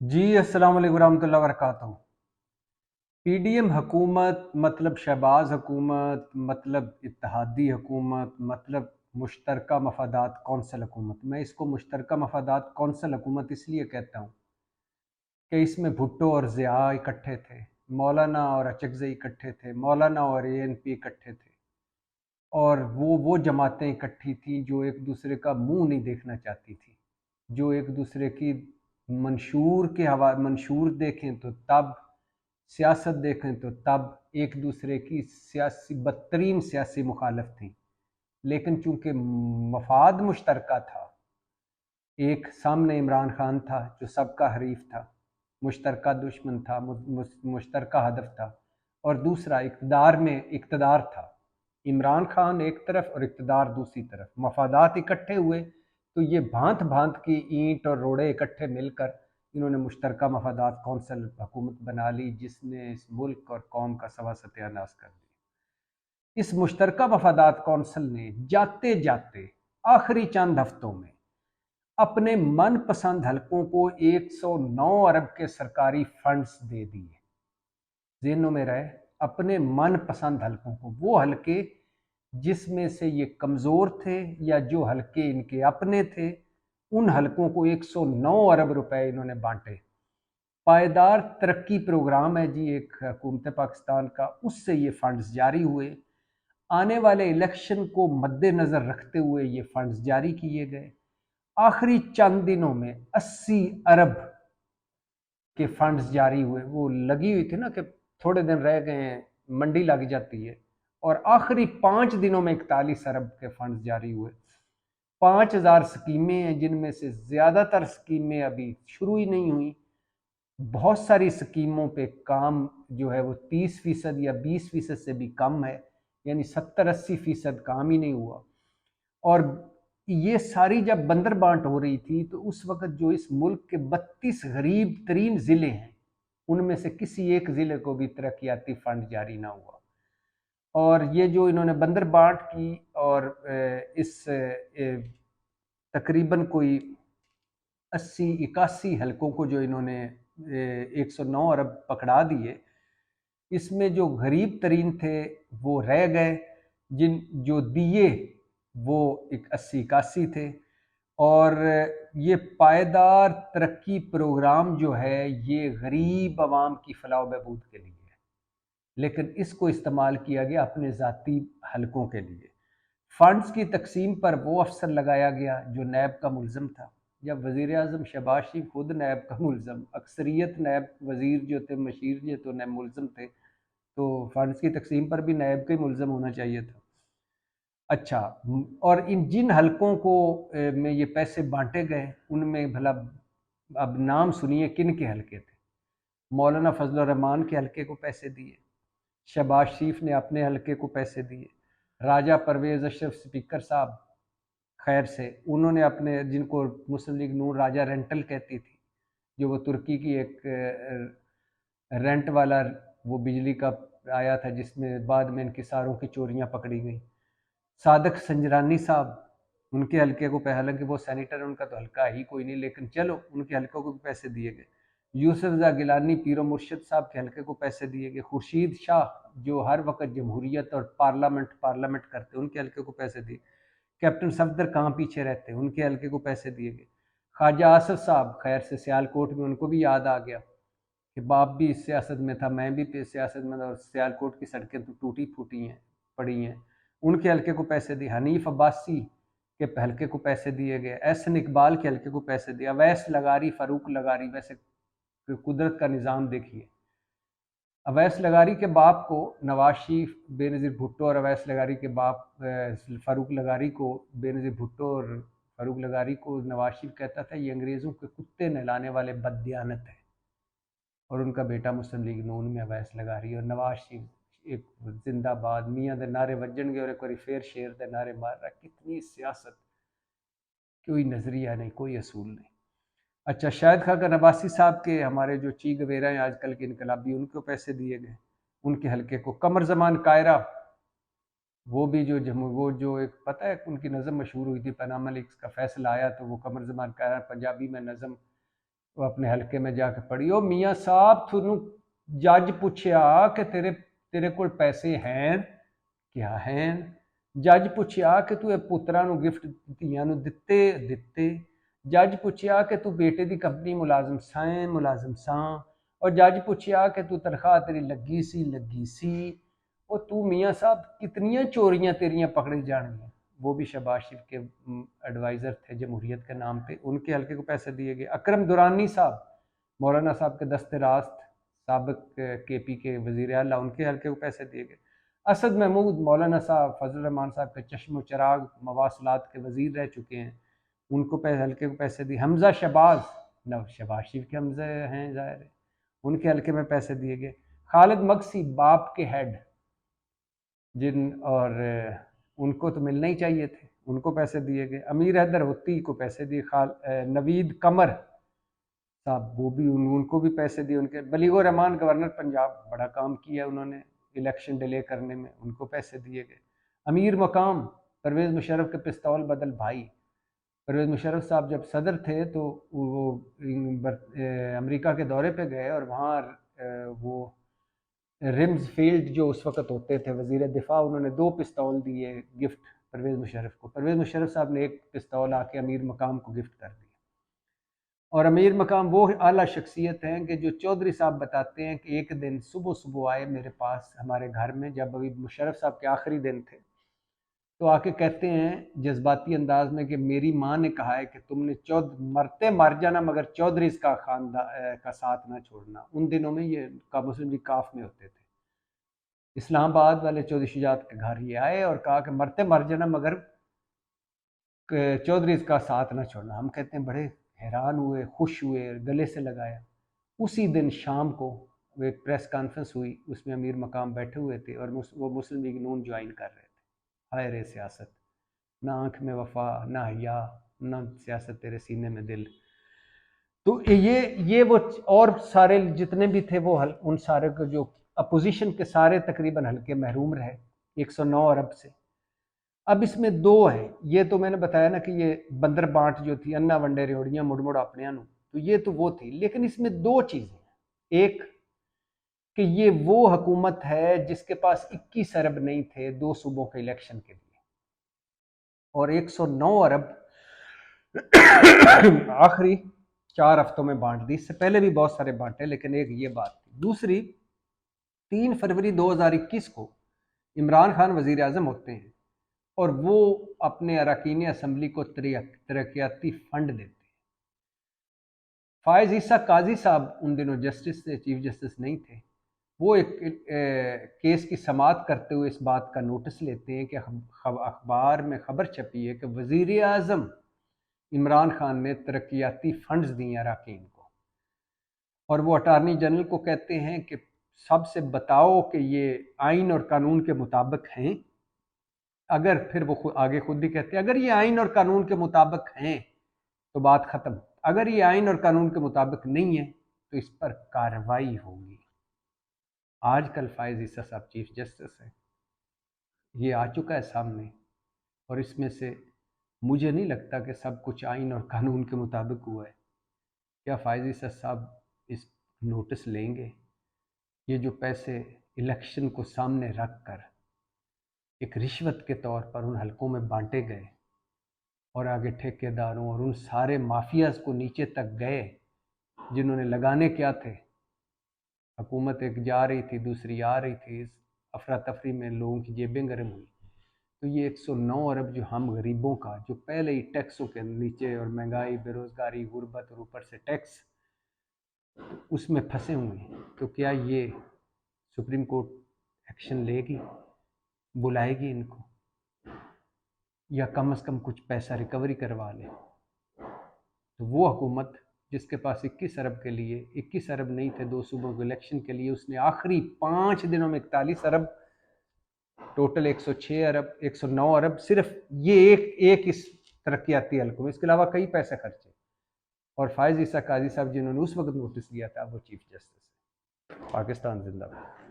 जी अस्सलाम वालेकुम रहमतुल्लाहि व बरकातहू। पीडीएम हुकूमत मतलब शहबाज हुकूमत मतलब इत्तेहादी हुकूमत मतलब मुश्तरका मफादात कौंसल हुकूमत। मैं इसको मुश्तरका मफादात कौंसल हुकूमत इसलिए कहता हूँ कि इसमें भुट्टो और ज़िया इकट्ठे थे, मौलाना और अचकज़ई इकट्ठे थे, मौलाना और एएनपी इकट्ठे थे, और वो जमातें इकट्ठी थीं जो एक दूसरे का मुंह नहीं देखना चाहती थी, जो एक दूसरे की मंशूर देखें तो तब, सियासत देखें तो तब एक दूसरे की सियासी बदतरीन सियासी मुखालफ थी। लेकिन चूंकि मफाद मुश्तरका था, एक सामने इमरान खान था जो सबका हरीफ था, मुश्तरका दुश्मन था, मुश्तरका हदफ था, और दूसरा इक़्तिदार था। इमरान खान एक तरफ और इक़्तिदार दूसरी तरफ, मफादात इकट्ठे हुए तो ये भांत भांत की ईंट और रोड़े इकट्ठे मिलकर इन्होंने मुश्तरका मफादात कौंसिल हुकूमत बना ली, जिसने इस मुल्क और कौम का सवा सत्यानाश कर दिया। इस मुश्तरका मफादात कौंसिल ने जाते जाते आखिरी चंद हफ्तों में अपने मनपसंद हलकों को 109 अरब के सरकारी फंड्स दे दिए। जेनों में रहे, अपने मनपसंद हलकों को, वो हलके जिसमें से ये कमज़ोर थे या जो हलके इनके अपने थे, उन हलकों को 109 अरब रुपए इन्होंने बांटे। पायदार तरक्की प्रोग्राम है जी एक हुकूमत पाकिस्तान का, उससे ये फंड्स जारी हुए। आने वाले इलेक्शन को मद्देनज़र रखते हुए ये फंड्स जारी किए गए। आखिरी चंद दिनों में 80 अरब के फंड्स जारी हुए। वो लगी हुई थी ना कि थोड़े दिन रह गए हैं, मंडी लग जाती है, और आखिरी 5 दिनों में 41 अरब के फंड्स जारी हुए। 5000 स्कीमें हैं, जिनमें से ज़्यादातर स्कीमें अभी शुरू ही नहीं हुई। बहुत सारी स्कीमों पे काम जो है वो 30% या 20% से भी कम है, यानी 70-80% काम ही नहीं हुआ। और ये सारी जब बंदर बांट हो रही थी तो उस वक्त जो इस मुल्क के 32 गरीब तरीन ज़िले हैं, उनमें से किसी एक ज़िले को भी तरक्याती फंड जारी ना हुआ। और ये जो इन्होंने बंदर बांट की, और इस तकरीबन कोई 80-81 हलकों को जो इन्होंने 109 अरब पकड़ा दिए, इसमें जो गरीब तरीन थे वो रह गए, जिन जो दिए वो 80-81 थे। और ये पायदार तरक्की प्रोग्राम जो है ये गरीब आवाम की फलाह व बहबूद के लिए है, लेकिन इसको इस्तेमाल किया गया अपने ज़ाती हलकों के लिए। फंड्स की तकसीम पर वो अफसर लगाया गया जो नैब का मुल्ज़म था। जब वज़ीर आज़म शहबाज शरीफ खुद नैब का मुल्ज़म, अक्सरियत नैब वज़ीर जो थे, मशीर जो तो नैब मुल्ज़म थे, तो फंड्स की तकसीम पर भी नैब का ही मुल्ज़म होना चाहिए था। अच्छा, और इन जिन हलकों को में ये पैसे बांटे गए, उनमें भला अब नाम सुनिए किन के हलके थे। मौलाना फजल रहमान के हलके को पैसे दिए, शहबाज शरीफ ने अपने हलके को पैसे दिए, राजा परवेज़ अशरफ स्पीकर साहब खैर से, उन्होंने अपने, जिनको मुस्लिम लीग नून राजा रेंटल कहती थी, जो वो तुर्की की एक रेंट वाला वो बिजली का आया था, जिसमें बाद में इनकिसारों की चोरियां पकड़ी गई। सादक संजरानी साहब, उनके हलके को, हालांकि वो सेनेटर, उनका तो हल्का ही कोई नहीं, लेकिन चलो उनके हलकों को भी पैसे दिए गए। यूसुफ ज़ा गिलानी पीरो मुर्शिद साहब के हलके को पैसे दिए गए। खुर्शीद शाह जो हर वक्त जमहूरियत और पार्लियामेंट करते, उनके हलके को पैसे दिए। कैप्टन सफदर कहाँ पीछे रहते, उनके हलके को पैसे दिए गए। ख्वाजा आसफ साहब खैर से सियालकोट में, उनको भी याद आ गया कि बाप भी इस सियासत में था, मैं भी सियासत में था, और सियालकोट की सड़कें तो टूटी फूटी हैं, पड़ी हैं। उनके हलके को पैसे दिए। हनीफ अब्बासी के हलके को पैसे दिए गए। एहसन इकबाल के हलके को पैसे दिया। अवैस लगारी, फ़ारूक लगारी, वैसे कुदरत का निज़ाम देखिए। अवैस लगारी के बाप को नवाज शरीफ, बेनज़ीर भुट्टो और अवैस लगारी के बाप फ़ारूक लगारी को, बेनज़ीर भुट्टो और फ़ारूक लगारी को नवाज शरीफ कहता था ये अंग्रेज़ों के कुत्ते नहलाने वाले बददियानत है। और उनका बेटा मुस्लिम लीग नून में अवैस लगारी, और नवाज शरीफ एक जिंदाबाद मियाँ दे नारे वजनगे और एक बार फिर शेर दे नारे मार रहा। कितनी सियासत, कोई नज़रिया नहीं, कोई असूल नहीं। अच्छा, शाहिद खाका नवासी साहब के, हमारे जो ची गवेरा हैं आजकल के इनकलाबी, उनको पैसे दिए गए, उनके हलके को। कमर जमान कायरा, वो भी वो जो एक, पता है उनकी नज़म मशहूर हुई थी, पनामा लीक्स का फैसला आया तो वो कमर जमान कायरा पंजाबी में नज़म وہ اپنے حلقے میں جا کے پڑھی، او میاں صاحب تھانوں جج پوچھیا کہ تیرے کول پیسے ہیں؟ کیا ہیں؟ جج پوچھیا کہ تو پتراں نو گفٹ دھیاں نو دتے، جج پوچھیا کہ تو بیٹے دی کمپنی ملازم ساں، اور جج پوچھیا کہ تو تنخواہ تیری لگی سی، اور تو میاں صاحب کتنیاں چوریاں تیریاں پکڑی جانگیاں۔ وہ بھی شہباز شریف کے ایڈوائزر تھے جمہوریت کے نام پہ، ان کے حلقے کو پیسے دیے گئے۔ اکرم دورانی صاحب مولانا صاحب کے دست راست، سابق کے پی کے وزیر اعلیٰ، ان کے حلقے کو پیسے دیے گئے۔ اسد محمود مولانا صاحب فضل الرحمان صاحب کے چشم و چراغ مواصلات کے وزیر رہ چکے ہیں، ان کو حلقے کو پیسے دیے۔ حمزہ شہباز شہباز شریف کے حمزہ ہیں ظاہر ہے، ان کے حلقے میں پیسے دیے گئے۔ خالد مگسی باپ کے ہیڈ اور ان کو تو ملنا ہی چاہیے تھے، ان کو پیسے دیے گئے۔ امیر حیدر ہوتی کو پیسے دیے۔ نوید قمر صاحب وہ بھی ان کو بھی پیسے دیے۔ ان کے بلیغ الرحمان گورنر پنجاب، بڑا کام کیا انہوں نے الیکشن ڈیلے کرنے میں، ان کو پیسے دیے گئے۔ امیر مقام پرویز مشرف کے پستول بدل بھائی، پرویز مشرف صاحب جب صدر تھے تو وہ امریکہ کے دورے پہ گئے، اور وہاں وہ ریمز فیلڈ جو اس وقت ہوتے تھے وزیر دفاع، انہوں نے 2 پستول دیے گفٹ پرویز مشرف کو۔ پرویز مشرف صاحب نے 1 پستول آ کے امیر مقام کو گفٹ کر دیا۔ اور امیر مقام وہ اعلیٰ شخصیت ہیں کہ جو چودھری صاحب بتاتے ہیں کہ ایک دن صبح آئے میرے پاس ہمارے گھر میں، جب ابھی مشرف صاحب کے آخری دن تھے، تو آ کے کہتے ہیں جذباتی انداز میں کہ میری ماں نے کہا ہے کہ تم نے مر جانا مگر چودھریز کا خاندان کا ساتھ نہ چھوڑنا۔ ان دنوں میں یہ مسلم لیگ کاف میں ہوتے تھے۔ اسلام آباد والے چودھری شجاعت کے گھر یہ آئے اور کہا کہ مر جانا مگر چودھریز کا ساتھ نہ چھوڑنا۔ ہم کہتے ہیں بڑے حیران ہوئے، خوش ہوئے، گلے سے لگایا۔ اسی دن شام کو ایک پریس کانفرنس ہوئی، اس میں امیر مقام بیٹھے ہوئے تھے اور وہ مسلم لیگ نون جوائن کر رہے تھے۔ ہائے رے سیاست، نہ آنکھ میں وفا، نہ حیا، نہ سیاست تیرے سینے میں دل۔ تو یہ وہ اور سارے جتنے بھی تھے وہ ان سارے کو جو اپوزیشن کے سارے تقریباً حلقے محروم رہے 109 ارب سے۔ اب اس میں 2 ہے، یہ تو میں نے بتایا نا کہ یہ بندر بانٹ جو تھی انا ونڈے ریوڑیاں مڑ اپنے نو، تو یہ تو وہ تھی، لیکن اس میں 2 چیزیں ہیں۔ ایک کہ یہ وہ حکومت ہے جس کے پاس 21 ارب نہیں تھے 2 صوبوں کے الیکشن کے لیے، اور 109 ارب آخری 4 ہفتوں میں بانٹ دی۔ اس سے پہلے بھی بہت سارے بانٹے، لیکن ایک یہ بات تھی۔ دوسری، 3 فروری 2021 کو عمران خان وزیر اعظم ہوتے ہیں اور وہ اپنے اراکین اسمبلی کو ترقیاتی فنڈ دیتے ہیں۔ فائز عیسیٰ قاضی صاحب ان دنوں جسٹس تھے، چیف جسٹس نہیں تھے، وہ ایک کیس کی سماعت کرتے ہوئے اس بات کا نوٹس لیتے ہیں کہ اخبار میں خبر چھپی ہے کہ وزیر اعظم عمران خان نے ترقیاتی فنڈز دیے اراکین کو، اور وہ اٹارنی جنرل کو کہتے ہیں کہ سب سے بتاؤ کہ یہ آئین اور قانون کے مطابق ہیں۔ اگر پھر وہ آگے خود بھی کہتے ہیں اگر یہ آئین اور قانون کے مطابق ہیں تو بات ختم، اگر یہ آئین اور قانون کے مطابق نہیں ہے تو اس پر کارروائی ہوگی۔ آج کل فائز عیسیٰ صاحب چیف جسٹس ہیں، یہ آ چکا ہے سامنے، اور اس میں سے مجھے نہیں لگتا کہ سب کچھ آئین اور قانون کے مطابق ہوا ہے۔ کیا فائز عیسیٰ صاحب اس نوٹس لیں گے؟ یہ جو پیسے الیکشن کو سامنے رکھ کر ایک رشوت کے طور پر ان حلقوں میں بانٹے گئے، اور آگے ٹھیکیداروں اور ان سارے مافیاز کو نیچے تک گئے جنہوں نے لگانے کیا تھے، حکومت ایک جا رہی تھی دوسری آ رہی تھی، اس افراتفری میں لوگوں کی جیبیں گرم ہوئی، تو یہ 109 ارب جو ہم غریبوں کا جو پہلے ہی ٹیکسوں کے نیچے اور مہنگائی، بے روزگاری، غربت اور اوپر سے ٹیکس اس میں پھنسے ہوئے ہیں، تو کیا یہ سپریم کورٹ ایکشن لے گی، بلائے گی ان کو، یا کم از کم کچھ پیسہ ریکوری کروا لے؟ تو وہ حکومت جس کے پاس 21 ارب کے لیے 21 ارب نہیں تھے 2 صوبوں کے الیکشن کے لیے، اس نے آخری 5 دنوں میں 41 ارب، ٹوٹل 106 ارب 109 ارب صرف یہ ایک اس ترقیاتی حلقوں میں، اس کے علاوہ کئی پیسے خرچے۔ اور فائز عیسیٰ قاضی صاحب جنہوں نے اس وقت نوٹس دیا تھا وہ چیف جسٹس ہے۔ پاکستان زندہ باد۔